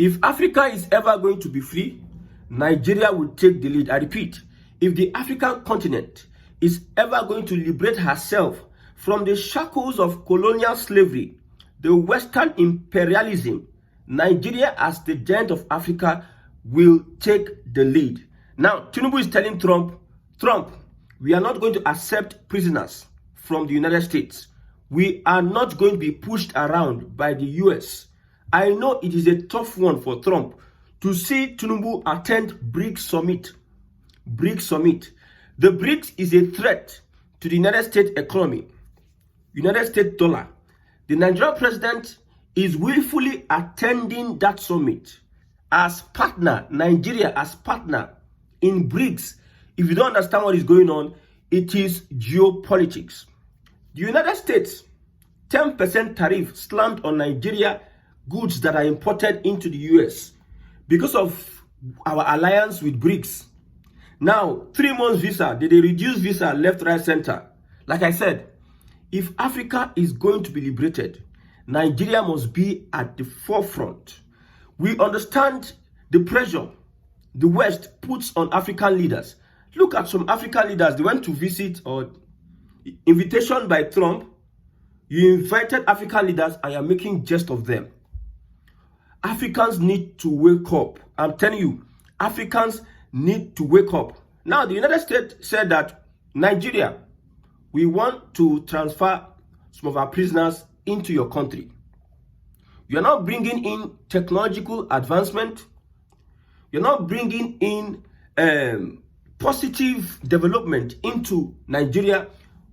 If Africa is ever going to be free, Nigeria will take the lead. I repeat, if the African continent is ever going to liberate herself from the shackles of colonial slavery, the Western imperialism, Nigeria as the giant of Africa will take the lead. Now, Tinubu is telling Trump, we are not going to accept prisoners from the United States. We are not going to be pushed around by the US. I know it is a tough one for Trump to see Tinubu attend BRICS Summit. BRICS Summit. The BRICS is a threat to the United States economy, United States dollar. The Nigerian president is willfully attending that summit as partner, Nigeria as partner in BRICS. If you don't understand what is going on, it is geopolitics. The United States, 10% tariff slammed on Nigeria goods that are imported into the US because of our alliance with BRICS. Now, 3 months visa, they reduce visa left, right, center. Like I said, if Africa is going to be liberated, Nigeria must be at the forefront. We understand the pressure the West puts on African leaders. Look at some African leaders, they went to visit or invitation by Trump. You invited African leaders and you're making jest of them. Africans need to wake up. I'm telling you, Africans need to wake up. Now, the United States said that Nigeria, we want to transfer some of our prisoners into your country. You're not bringing in technological advancement. You're not bringing in positive development into Nigeria.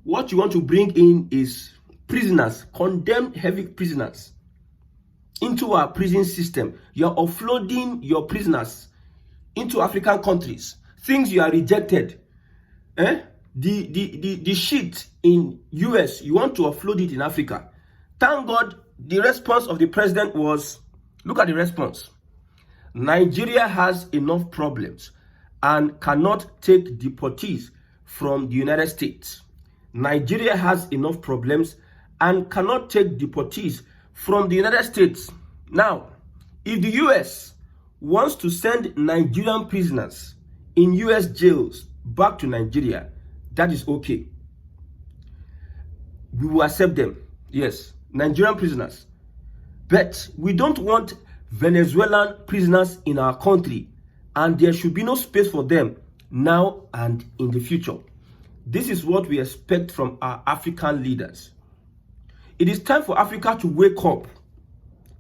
What you want to bring in is prisoners, condemned heavy prisoners, into our prison system. You're offloading your prisoners into African countries. Things you are rejected. The shit in US, you want to offload it in Africa. Thank God the response of the president was, look at the response. Nigeria has enough problems and cannot take deportees from the United States. Nigeria has enough problems and cannot take deportees from the United States. Now, if the US wants to send Nigerian prisoners in US jails back to Nigeria, that is okay. We will accept them. Yes, Nigerian prisoners. But we don't want Venezuelan prisoners in our country, and there should be no space for them now and in the future. This is what we expect from our African leaders. It is time for Africa to wake up.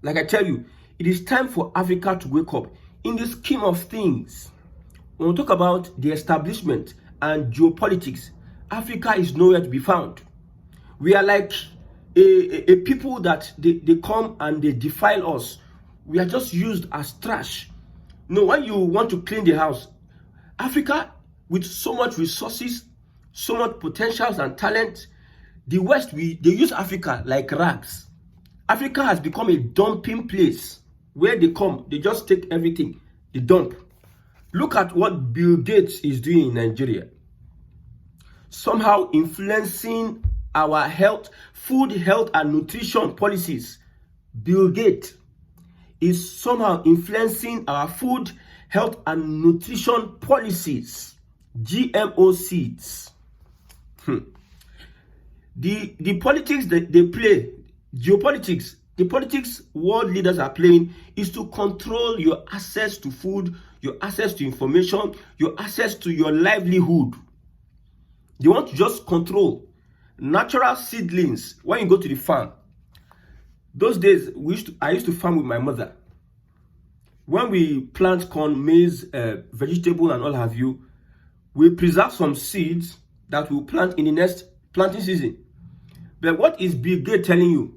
Like I tell you, it is time for Africa to wake up. In the scheme of things, when we talk about the establishment and geopolitics, Africa is nowhere to be found. We are like a people that they come and they defile us. We are just used as trash. No, when you want to clean the house, Africa, with so much resources, so much potentials and talent, the West, they use Africa like rags. Africa has become a dumping place where they come, they just take everything, they dump. Look at what Bill Gates is doing in Nigeria. Somehow influencing our health, food, health, and nutrition policies. Bill Gates is somehow influencing our food, health, and nutrition policies. GMO seeds. The politics that they play, geopolitics, the politics world leaders are playing is to control your access to food, your access to information, your access to your livelihood. They want to just control natural seedlings. When you go to the farm, those days I used to farm with my mother. When we plant corn, maize, vegetable, and all have you, we preserve some seeds that we'll plant in the next planting season. But what is Bill Gates telling you?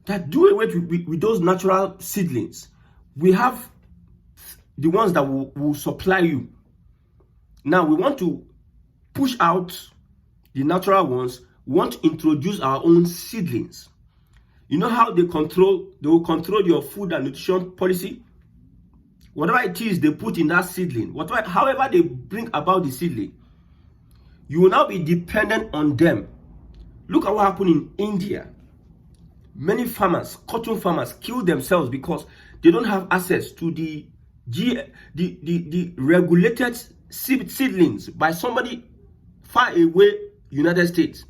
That do away with those natural seedlings. We have the ones that will supply you. Now we want to push out the natural ones. We want to introduce our own seedlings. You know how they will control your food and nutrition policy? Whatever it is they put in that seedling, however they bring about the seedling, you will now be dependent on them. Look at what happened in India. Many farmers, cotton farmers, kill themselves because they don't have access to the regulated seedlings by somebody far away, United States.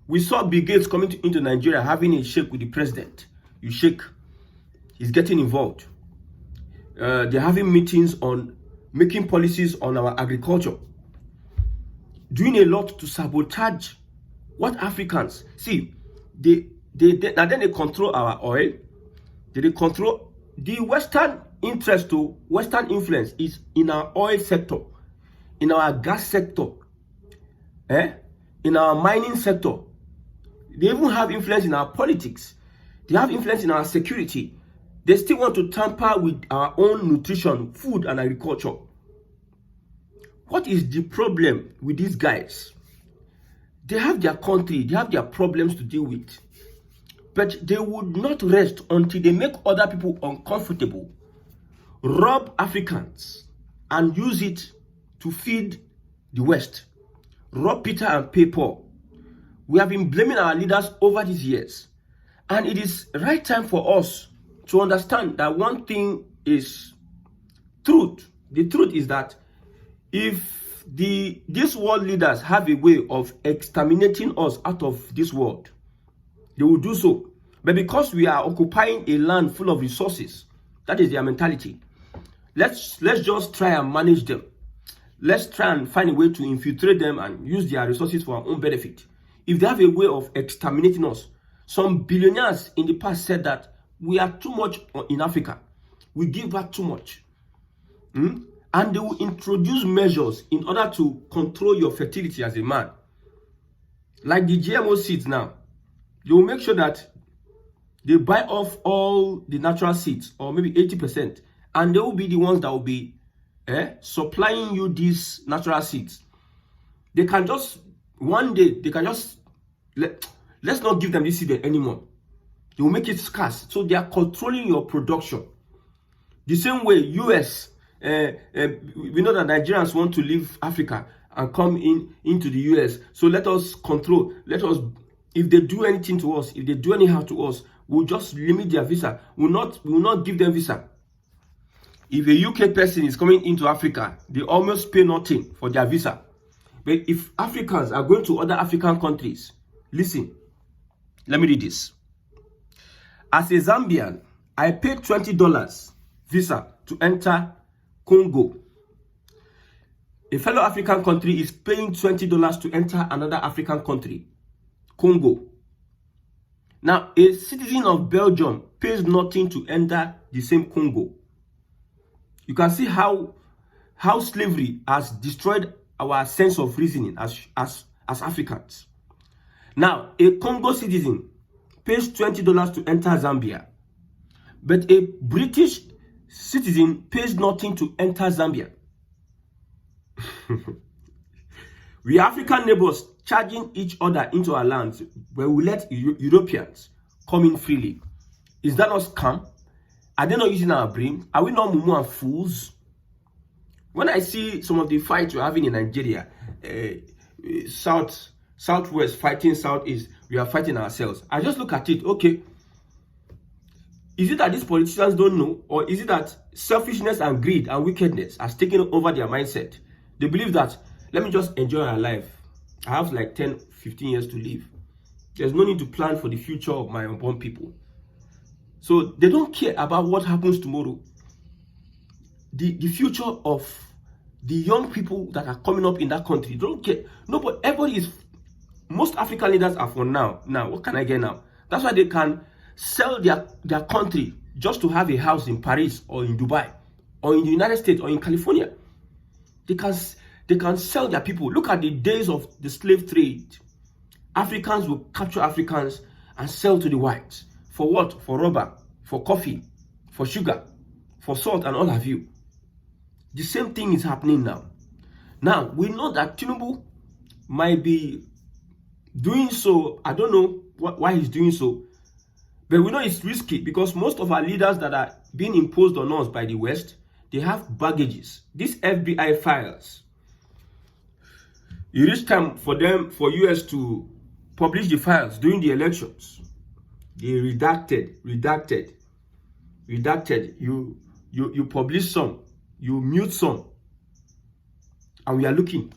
We saw Bill Gates coming into Nigeria having a shake with the president. You shake, he's getting involved. They're having meetings on making policies on our agriculture, doing a lot to sabotage what Africans see. Then they control our oil. They control the Western interest to Western influence is in our oil sector, in our gas sector, in our mining sector. They even have influence in our politics. They have influence in our security. They still want to tamper with our own nutrition, food, and agriculture. What is the problem with these guys? They have their country, they have their problems to deal with. But they would not rest until they make other people uncomfortable, rob Africans, and use it to feed the West. Rob Peter and pay Paul. We have been blaming our leaders over these years. And it is right time for us to understand that one thing is truth. The truth is that if these world leaders have a way of exterminating us out of this world, they will do so. But because we are occupying a land full of resources, that is their mentality. Let's just try and manage them. Let's try and find a way to infiltrate them and use their resources for our own benefit. If they have a way of exterminating us, some billionaires in the past said that we are too much in Africa. We give back too much. And they will introduce measures in order to control your fertility as a man. Like the GMO seeds now. They will make sure that they buy off all the natural seeds, or maybe 80%. And they will be the ones that will be supplying you these natural seeds. They can just, one day, they can just, let's not give them this seed anymore. They will make it scarce. So they are controlling your production. The same way US, we know that Nigerians want to leave Africa and come into the US. So let us control, if they do anything to us, if they do anyhow to us, we'll just limit their visa. We will not give them visa. If a UK person is coming into Africa, they almost pay nothing for their visa. But if Africans are going to other African countries, listen, let me read this. As a Zambian, I paid $20 visa to enter Congo. A fellow African country is paying $20 to enter another African country, Congo. Now, a citizen of Belgium pays nothing to enter the same Congo. You can see how slavery has destroyed our sense of reasoning as Africans. Now, a Congo citizen pays $20 to enter Zambia, but a British citizen pays nothing to enter Zambia. We African neighbors charging each other into our lands, where we let Europeans come in freely. Is that not scam? Are they not using our brain? Are we not mumu and fools? When I see some of the fights we're having in Nigeria, Southwest fighting Southeast, we are fighting ourselves. I just look at it, okay, is it that these politicians don't know, or is it that selfishness and greed and wickedness has taken over their mindset? They believe that, let me just enjoy our life. I have like 10, 15 years to live. There's no need to plan for the future of my unborn people. So they don't care about what happens tomorrow. The future of the young people that are coming up in that country, don't care. No, but everybody is, most African leaders are for now. Now, what can I get now? That's why they can sell their country just to have a house in Paris or in Dubai or in the United States or in California. They can sell their people. Look at the days of the slave trade. Africans will capture Africans and sell to the whites. For what? For rubber, for coffee, for sugar, for salt, and all have you. The same thing is happening now. Now, we know that Tinubu might be doing so. I don't know why he's doing so. But we know it's risky because most of our leaders that are being imposed on us by the West, they have baggages. These FBI files. It is time for US to publish the files during the elections. They redacted. You publish some, you mute some, and we are looking.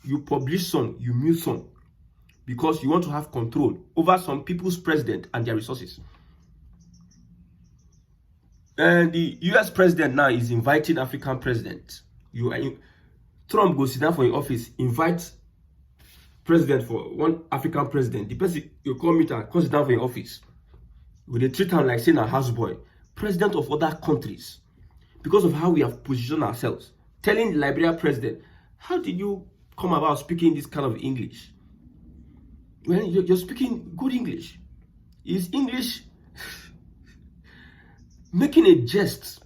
You publish some, you mute some, because you want to have control over some people's president and their resources. And the US president now is inviting African presidents. Trump goes sit down for your office, invite president for one African president. The person you come meet and come sit down for your office. They treat him like saying a houseboy, president of other countries, because of how we have positioned ourselves. Telling the Liberia president, how did you come about speaking this kind of English? When you're speaking good English. Is English making a jest?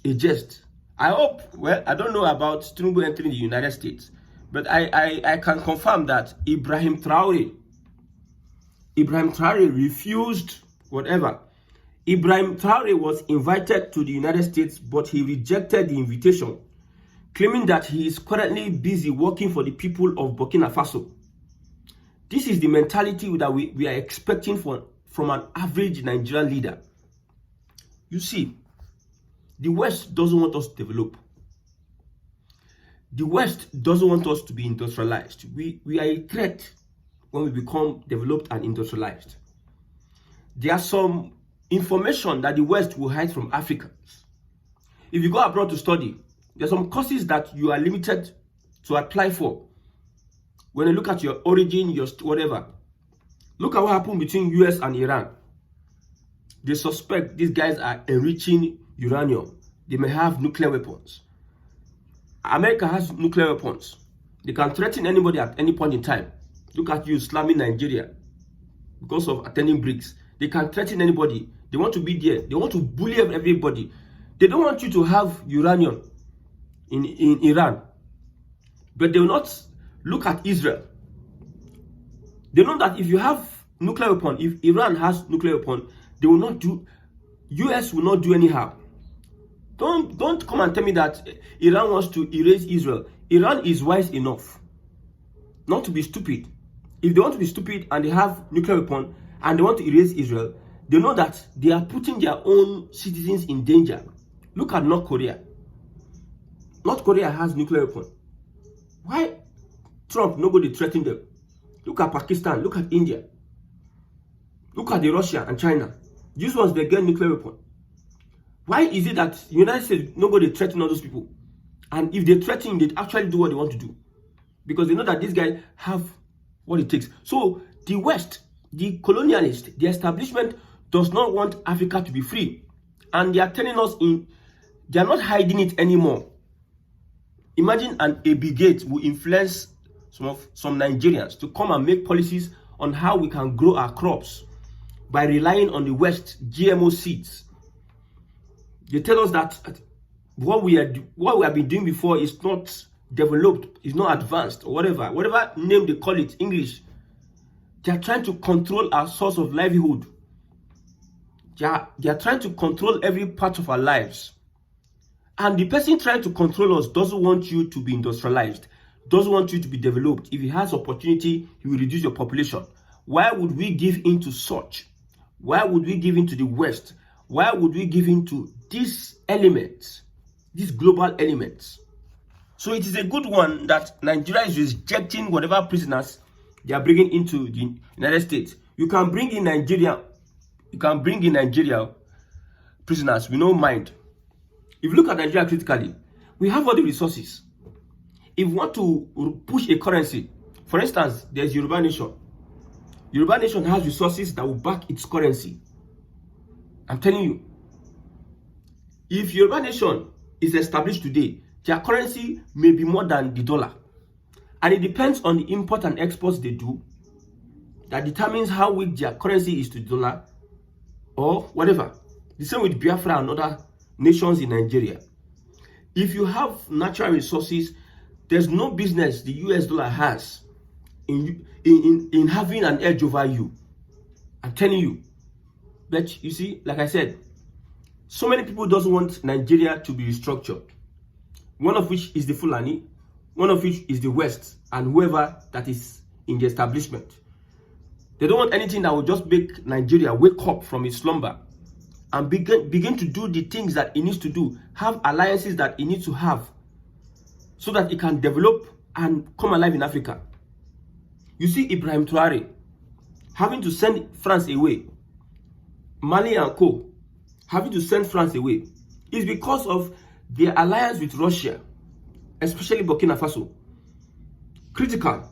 A jest. I hope, well, I don't know about Tinubu entering the United States, but I can confirm that Ibrahim Traore refused whatever. Ibrahim Traore was invited to the United States, but he rejected the invitation, claiming that he is currently busy working for the people of Burkina Faso. This is the mentality that we are expecting from an average Nigerian leader. You see, the West doesn't want us to develop. The West doesn't want us to be industrialized. We are a threat when we become developed and industrialized. There are some information that the West will hide from Africans. If you go abroad to study, there are some courses that you are limited to apply for. When you look at your origin, your whatever, look at what happened between US and Iran. They suspect these guys are enriching uranium. They may have nuclear weapons. America has nuclear weapons. They can threaten anybody at any point in time. Look at you slamming Nigeria because of attending BRICS. They can threaten anybody. They want to be there. They want to bully everybody. They don't want you to have uranium in Iran. But they will not look at Israel. They know that if you have nuclear weapon, if Iran has nuclear weapon, they will not do, US will not do anyhow. Don't come and tell me that Iran wants to erase Israel. Iran is wise enough not to be stupid. If they want to be stupid and they have nuclear weapon and they want to erase Israel, they know that they are putting their own citizens in danger. Look at North Korea. North Korea has nuclear weapon. Why Trump nobody threaten them? Look at Pakistan. Look at India. Look at the Russia and China. These ones, they get nuclear weapon. Why is it that United States nobody threaten all those people? And if they threaten, they actually do what they want to do, because they know that these guys have what it takes. So the West, the colonialist, the establishment does not want Africa to be free, and they are telling us they are not hiding it anymore. Imagine a brigade will influence some Nigerians to come and make policies on how we can grow our crops by relying on the West GMO seeds. They tell us that what we have been doing before is not developed, is not advanced, or whatever name they call it, English. They are trying to control our source of livelihood. They are trying to control every part of our lives. And the person trying to control us doesn't want you to be industrialized, doesn't want you to be developed. If he has opportunity, he will reduce your population. Why would we give in to such? Why would we give in to the West? Why would we give in to these elements, these global elements? So it is a good one that Nigeria is rejecting whatever prisoners they are bringing into the United States. You can bring in Nigeria prisoners, we don't mind. If you look at Nigeria critically, we have all the resources. If we want to push a currency, for instance, there's Yoruba Nation. Yoruba Nation has resources that will back its currency. I'm telling you, if Yoruba Nation is established today, their currency may be more than the dollar. And it depends on the import and exports they do that determines how weak their currency is to the dollar or whatever. The same with Biafra and other nations in Nigeria. If you have natural resources, there's no business the US dollar has in having an edge over you. I'm telling you. But you see, like I said, so many people doesn't want Nigeria to be restructured. One of which is the Fulani, one of which is the West, and whoever that is in the establishment. They don't want anything that will just make Nigeria wake up from its slumber and begin to do the things that it needs to do, have alliances that it needs to have, so that it can develop and come alive in Africa. You see Ibrahim Traore having to send France away, Mali and co. having to send France away, is because of their alliance with Russia, especially Burkina Faso. Critical.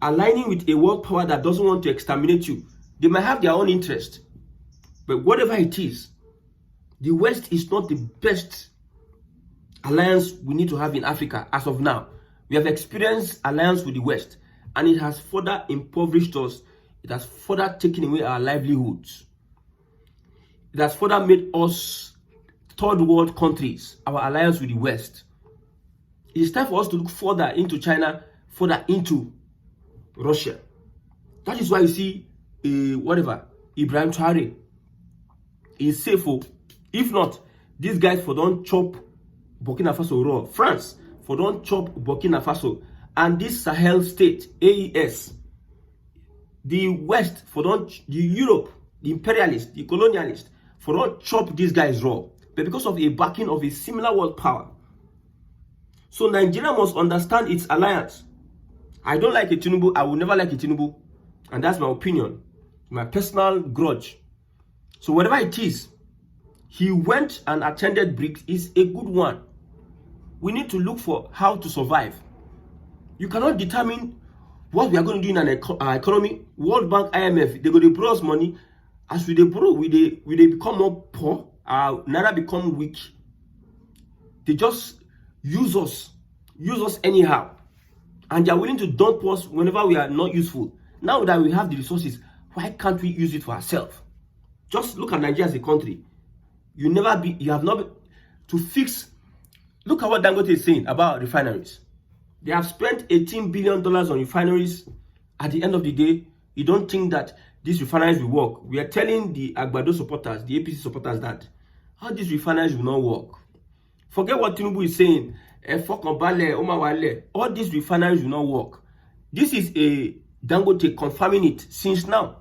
Aligning with a world power that doesn't want to exterminate you. They might have their own interest, but whatever it is, the West is not the best alliance we need to have in Africa as of now. We have experienced alliance with the West, and it has further impoverished us. It has further taken away our livelihoods. It has further made us third world countries, our alliance with the West. It is time for us to look further into China, further into Russia. That is why you see, Ibrahim Traore is safe. If not, these guys for don't chop Burkina Faso raw. France for don't chop Burkina Faso. And this Sahel state, AES, the West for don't, the Europe, the imperialists, the colonialists, for don't chop these guys raw. But because of a backing of a similar world power. So Nigeria must understand its alliance. I don't like a Tinubu. I will never like a Tinubu. And that's my opinion. My personal grudge. So whatever it is, he went and attended BRICS is a good one. We need to look for how to survive. You cannot determine what we are going to do in our economy. World Bank, IMF, they're going to borrow us money. As we borrow, we become more poor. Our naira become weak. They just use us anyhow. And they are willing to dump us whenever we are not useful. Now that we have the resources, why can't we use it for ourselves? Just look at Nigeria as a country. You have not been, to fix. Look at what Dangote is saying about refineries. They have spent $18 billion on refineries. At the end of the day, you don't think that these refineries will work. We are telling the Agbado supporters, the APC supporters, that how these refineries will not work. Forget what Tinubu is saying. All these refineries will not work. This is a Dangote confirming it since now.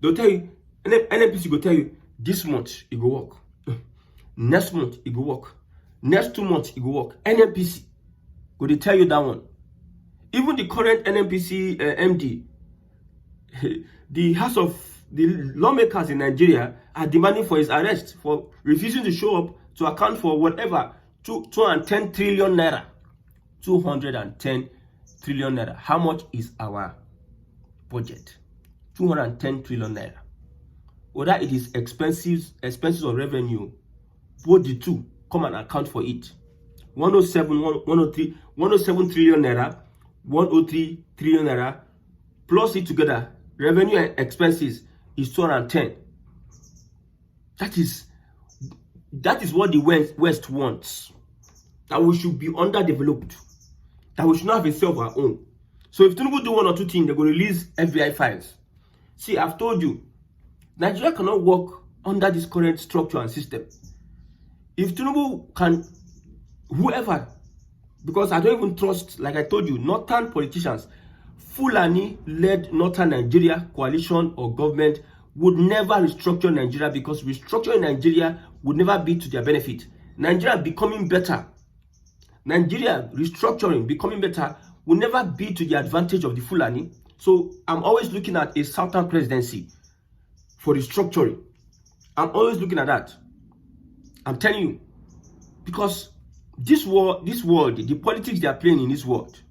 They'll tell you, NNPC will tell you, this month it will work. Next month it will work. Next 2 months it will work. NNPC, will they tell you that one? Even the current NNPC MD, the lawmakers in Nigeria are demanding for his arrest for refusing to show up to account for whatever 210 trillion naira. 210 trillion naira. How much is our budget? 210 trillion naira. Whether it is expenses or revenue, both the two come and account for it. 107 trillion naira, 103 trillion naira, plus it together, revenue and expenses is 210. That is what the West wants. That we should be underdeveloped. That we should not have a self of our own. So if Tinubu do one or two things, they're going to release FBI files. See, I've told you, Nigeria cannot work under this current structure and system. If Tinubu can, whoever, because I don't even trust, like I told you, northern politicians, Fulani-led northern Nigeria coalition or government would never restructure Nigeria, because restructuring Nigeria would never be to their benefit. Nigeria becoming better, Nigeria restructuring, becoming better, will never be to the advantage of the Fulani. So I'm always looking at a southern presidency for restructuring. I'm always looking at that. I'm telling you, because this world, the politics they are playing in this world,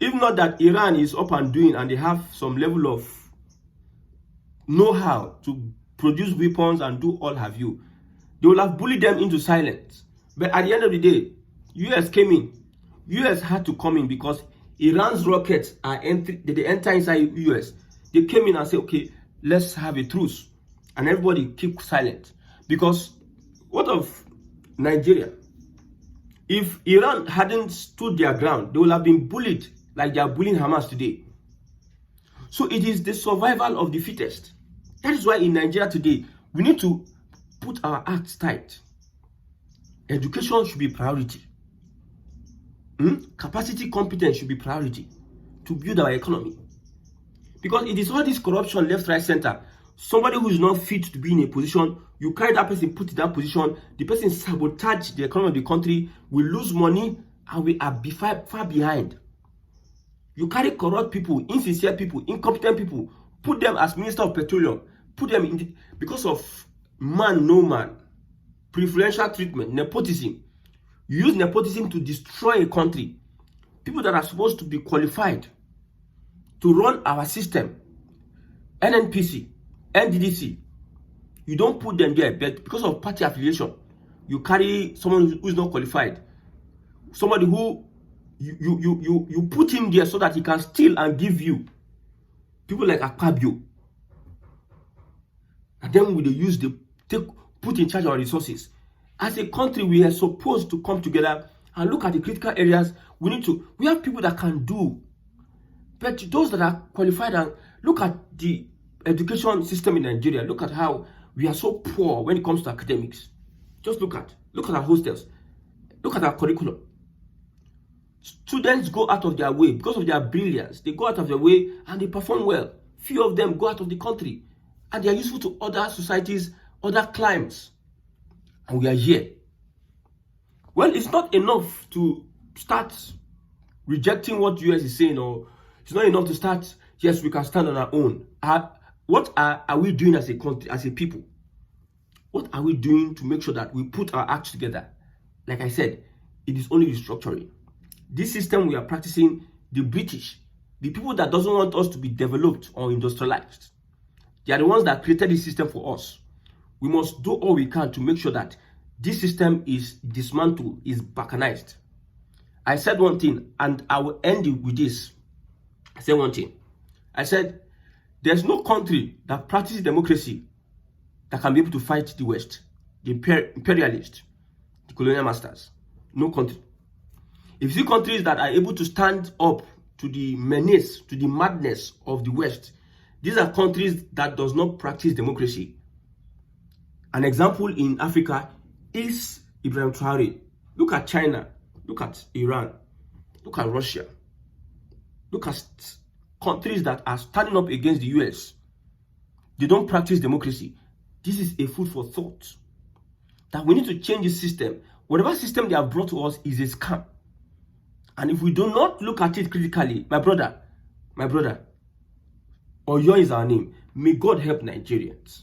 if not that Iran is up and doing and they have some level of know-how to produce weapons and do all have you, they will have bullied them into silence. But at the end of the day, US came in. US had to come in because Iran's rockets they enter inside US. They came in and said, okay, let's have a truce. And everybody keep silent. Because what of Nigeria? If Iran hadn't stood their ground, they would have been bullied like they are bullying Hamas today. So it is the survival of the fittest. That is why in Nigeria today, we need to put our acts tight. Education should be priority. Capacity competence should be priority to build our economy. Because it is all this corruption, left, right, center. Somebody who is not fit to be in a position, you carry that person, put in that position, the person sabotage the economy of the country, we lose money, and we are far behind. You carry corrupt people, insincere people, incompetent people, put them as Minister of Petroleum, put them in because of man, no man, preferential treatment, nepotism. You use nepotism to destroy a country. People that are supposed to be qualified to run our system, NNPC, NDDC, you don't put them there, but because of party affiliation, you carry someone who is not qualified, somebody who you put him there so that he can steal and give you. People like Akpabio, and then we use put in charge of our resources. As a country, we are supposed to come together and look at the critical areas. We have people that can do, but those that are qualified, and look at the education system in Nigeria. Look at how we are so poor when it comes to academics. Just look at our hostels. Look at our curriculum. Students go out of their way because of their brilliance. They go out of their way and they perform well. Few of them go out of the country and they are useful to other societies, other climes. And we are here. Well, it's not enough to start rejecting what US is saying, or it's not enough to start, yes, we can stand on our own. What are we doing as a country, as a people? What are we doing to make sure that we put our acts together? Like I said, it is only restructuring. This system we are practicing, the British, the people that doesn't want us to be developed or industrialized, they are the ones that created this system for us. We must do all we can to make sure that this system is dismantled, is balkanized. I said one thing, and I will end it with this. I said one thing. I said, there's no country that practices democracy that can be able to fight the West, the imperialists, the colonial masters. No country. If you see countries that are able to stand up to the menace, to the madness of the West, these are countries that does not practice democracy. An example in Africa is Ibrahim Traore. Look at China. Look at Iran. Look at Russia. Look at countries that are standing up against the US. They don't practice democracy. This is a food for thought. That we need to change the system. Whatever system they have brought to us is a scam. And if we do not look at it critically, my brother, Oyo is our name. May God help Nigerians.